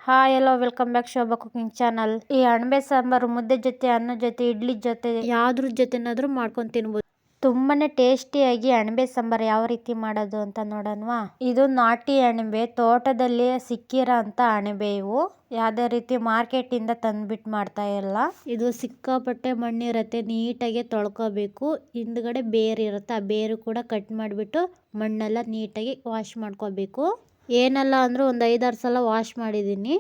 Hi hello welcome back Shobha cooking channel. ಈ ಅಣಬೆ ಸಾಂಬಾರು ಮುದ್ದೆ ಜೊತೆ, ಅನ್ನ ಜೊತೆ, ಇಡ್ಲಿ ಜೊತೆ, ಯಾವ್ದ್ರ ಜೊತೆನಾದ್ರೂ ಮಾಡ್ಕೊಂಡು ತಿನ್ಬೋದು. ತುಂಬಾನೇ ಟೇಸ್ಟಿಯಾಗಿ ಅಣಬೆ ಸಾಂಬಾರು ಯಾವ ರೀತಿ ಮಾಡೋದು ಅಂತ ನೋಡೋಣವಾ. ಇದು ನಾಟಿ ಅಣಬೆ, ತೋಟದಲ್ಲಿ ಸಿಕ್ಕಿರೋ ಅಂತ ಅಣಬೆ. ಇವು ಯಾವ್ದೇ ರೀತಿ ಮಾರ್ಕೆಟ್ ಇಂದ ತಂದ್ಬಿಟ್ಟು ಮಾಡ್ತಾ ಇಲ್ಲ. ಇದು ಸಿಕ್ಕಾಪಟ್ಟೆ ಮಣ್ಣಿರತ್ತೆ, ನೀಟಾಗಿ ತೊಳ್ಕೊಬೇಕು. ಹಿಂದ್ಗಡೆ ಬೇರ್ ಇರುತ್ತೆ, ಆ ಬೇರು ಕೂಡ ಕಟ್ ಮಾಡಿಬಿಟ್ಟು ಮಣ್ಣೆಲ್ಲ ನೀಟಾಗಿ ವಾಶ್ ಮಾಡ್ಕೋಬೇಕು. ಏನಲ್ಲ ಅಂದ್ರೂ ಒಂದು 5-6 ಸಲ ವಾಶ್ ಮಾಡಿದ್ದೀನಿ.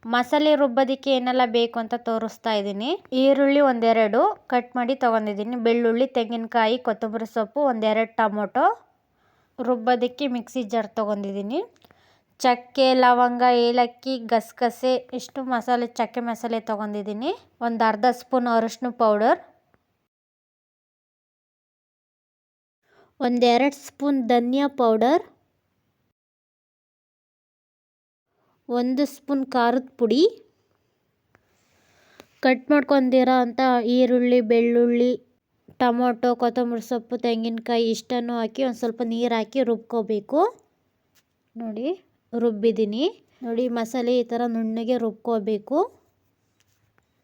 ಮಸಾಲೆ ರುಬ್ಬೋದಕ್ಕೆ ಏನೆಲ್ಲ ಬೇಕು ಅಂತ ತೋರಿಸ್ತಾ ಇದ್ದೀನಿ. ಈರುಳ್ಳಿ 1-2 ಕಟ್ ಮಾಡಿ ತಗೊಂಡಿದ್ದೀನಿ. ಬೆಳ್ಳುಳ್ಳಿ, ತೆಂಗಿನಕಾಯಿ, ಕೊತ್ತಂಬರಿ ಸೊಪ್ಪು, 1-2 ಟೊಮೊಟೊ. ರುಬ್ಬೋದಕ್ಕೆ ಮಿಕ್ಸಿ ಜಾರ್ ತಗೊಂಡಿದ್ದೀನಿ. ಚಕ್ಕೆ, ಲವಂಗ, ಏಲಕ್ಕಿ, ಗಸಗಸೆ, ಇಷ್ಟು ಮಸಾಲೆ, ಚಕ್ಕೆ ಮಸಾಲೆ ತಗೊಂಡಿದ್ದೀನಿ. ಒಂದು ಅರ್ಧ ಸ್ಪೂನ್ ಅರಿಶಿನ ಪೌಡರ್, 1-2 ಸ್ಪೂನ್ ಧನಿಯಾ ಪೌಡರ್, 1 ಸ್ಪೂನ್ ಖಾರದ ಪುಡಿ, ಕಟ್ ಮಾಡ್ಕೊಂಡಿರೋ ಅಂಥ ಈರುಳ್ಳಿ, ಬೆಳ್ಳುಳ್ಳಿ, ಟೊಮೊಟೊ, ಕೊತ್ತಂಬರಿ ಸೊಪ್ಪು, ತೆಂಗಿನಕಾಯಿ ಇಷ್ಟನ್ನು ಹಾಕಿ ಒಂದು ಸ್ವಲ್ಪ ನೀರು ಹಾಕಿ ರುಬ್ಕೋಬೇಕು. ನೋಡಿ ರುಬ್ಬಿದ್ದೀನಿ. ನೋಡಿ ಮಸಾಲೆ ಈ ಥರ ನುಣ್ಣಗೆ ರುಬ್ಕೋಬೇಕು.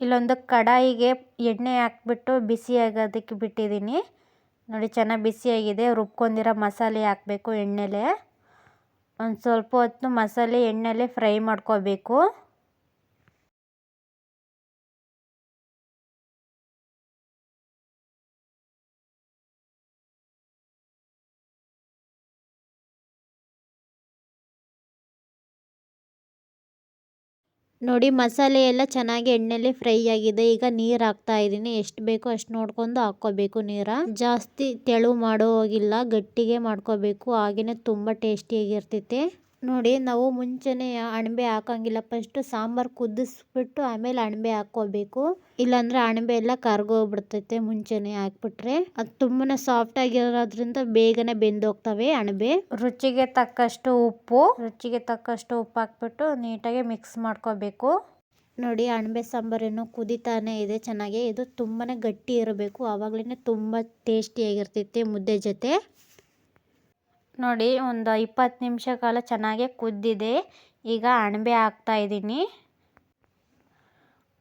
ಇಲ್ಲೊಂದು ಕಡಾಯಿಗೆ ಎಣ್ಣೆ ಹಾಕ್ಬಿಟ್ಟು ಬಿಸಿ ಆಗೋದಕ್ಕೆ ಬಿಟ್ಟಿದ್ದೀನಿ. ನೋಡಿ ಚೆನ್ನಾಗಿ ಬಿಸಿಯಾಗಿದೆ. ರುಬ್ಕೊಂಡಿರೋ ಮಸಾಲೆ ಹಾಕಬೇಕು ಎಣ್ಣೆಲೆ. ಒಂದು ಸ್ವಲ್ಪ ಹೊತ್ತು ಮಸಾಲೆ ಎಣ್ಣೆಲೆ ಫ್ರೈ ಮಾಡ್ಕೋಬೇಕು. ನೋಡಿ ಮಸಾಲೆ ಎಲ್ಲ ಚೆನ್ನಾಗಿ ಎಣ್ಣೆಲಿ ಫ್ರೈ ಆಗಿದೆ. ಈಗ ನೀರು ಹಾಕ್ತಾ ಇದ್ದೀನಿ. ಎಷ್ಟು ಬೇಕೋ ಅಷ್ಟು ನೋಡ್ಕೊಂಡು ಹಾಕ್ಕೋಬೇಕು. ನೀರ ಜಾಸ್ತಿ ತೆಳು ಮಾಡೋ ಹೋಗಿಲ್ಲ, ಗಟ್ಟಿಗೆ ಮಾಡ್ಕೋಬೇಕು. ಹಾಗೇನೆ ತುಂಬ ಟೇಸ್ಟಿಯಾಗಿರ್ತೈತೆ. ನೋಡಿ ನಾವು ಮುಂಚೆನೆ ಅಣಬೆ ಹಾಕಂಗಿಲ್ಲ. ಫಸ್ಟ್ ಸಾಂಬಾರು ಕುದಿಸ್ಬಿಟ್ಟು ಆಮೇಲೆ ಅಣಬೆ ಹಾಕ್ಕೋಬೇಕು. ಇಲ್ಲಾಂದ್ರೆ ಅಣಬೆ ಎಲ್ಲ ಕರ್ಗೋಗ್ಬಿಡ್ತೈತೆ ಮುಂಚೆನೆ ಹಾಕ್ಬಿಟ್ರೆ. ಅದು ತುಂಬಾನೇ ಸಾಫ್ಟ್ ಆಗಿರೋದ್ರಿಂದ ಬೇಗನೆ ಬೆಂದೋಗ್ತವೆ ಅಣಬೆ. ರುಚಿಗೆ ತಕ್ಕಷ್ಟು ಉಪ್ಪು ಹಾಕ್ಬಿಟ್ಟು ನೀಟಾಗಿ ಮಿಕ್ಸ್ ಮಾಡ್ಕೋಬೇಕು. ನೋಡಿ ಅಣಬೆ ಸಾಂಬಾರೇನು ಕುದಿತಾನೆ ಇದೆ ಚೆನ್ನಾಗಿ. ಇದು ತುಂಬಾನೇ ಗಟ್ಟಿ ಇರಬೇಕು, ಆವಾಗಲೇ ತುಂಬ ಟೇಸ್ಟಿಯಾಗಿರ್ತೈತೆ ಮುದ್ದೆ ಜೊತೆ. ನೋಡಿ ಒಂದು 20 ನಿಮಿಷ ಕಾಲ ಚೆನ್ನಾಗಿ ಕುದ್ದಿದೆ. ಈಗ ಅಣಬೆ ಹಾಕ್ತಾ ಇದ್ದೀನಿ.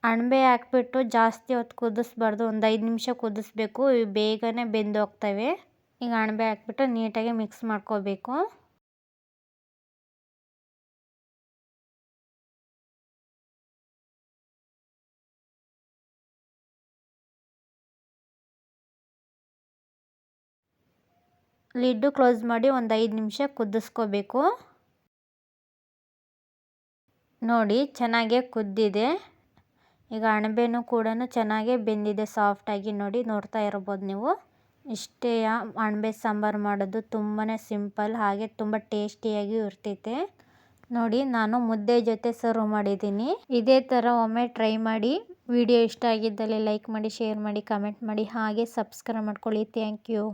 ಅಣಬೆ ಹಾಕ್ಬಿಟ್ಟು ಜಾಸ್ತಿ ಹೊತ್ತು ಕುದಿಸ್ಬಾರ್ದು, ಒಂದು 5 ನಿಮಿಷ ಕುದಿಸ್ಬೇಕು. ಬೇಗನೆ ಬೆಂದೋಗ್ತವೆ. ಈಗ ಅಣಬೆ ಹಾಕ್ಬಿಟ್ಟು ನೀಟಾಗಿ ಮಿಕ್ಸ್ ಮಾಡ್ಕೋಬೇಕು. ಲಿಡ್ಡು ಕ್ಲೋಸ್ ಮಾಡಿ ಒಂದು 5 ನಿಮಿಷ ಕುದಿಸ್ಕೋಬೇಕು. ನೋಡಿ ಚೆನ್ನಾಗೇ ಕುದ್ದಿದೆ. ಈಗ ಅಣಬೆನೂ ಕೂಡ ಚೆನ್ನಾಗೇ ಬೆಂದಿದೆ ಸಾಫ್ಟಾಗಿ. ನೋಡಿ ನೋಡ್ತಾ ಇರ್ಬೋದು ನೀವು. ಇಷ್ಟೇ ಅಣಬೆ ಸಾಂಬಾರು ಮಾಡೋದು. ತುಂಬಾ ಸಿಂಪಲ್, ಹಾಗೆ ತುಂಬ ಟೇಸ್ಟಿಯಾಗಿ ಇರ್ತೈತೆ. ನೋಡಿ ನಾನು ಮುದ್ದೆ ಜೊತೆ ಸರ್ವ್ ಮಾಡಿದ್ದೀನಿ. ಇದೇ ಥರ ಒಮ್ಮೆ ಟ್ರೈ ಮಾಡಿ. ವಿಡಿಯೋ ಇಷ್ಟ ಆಗಿದ್ದಲ್ಲಿ ಲೈಕ್ ಮಾಡಿ, ಶೇರ್ ಮಾಡಿ, ಕಮೆಂಟ್ ಮಾಡಿ, ಹಾಗೆ ಸಬ್ಸ್ಕ್ರೈಬ್ ಮಾಡ್ಕೊಳ್ಳಿ. Thank you.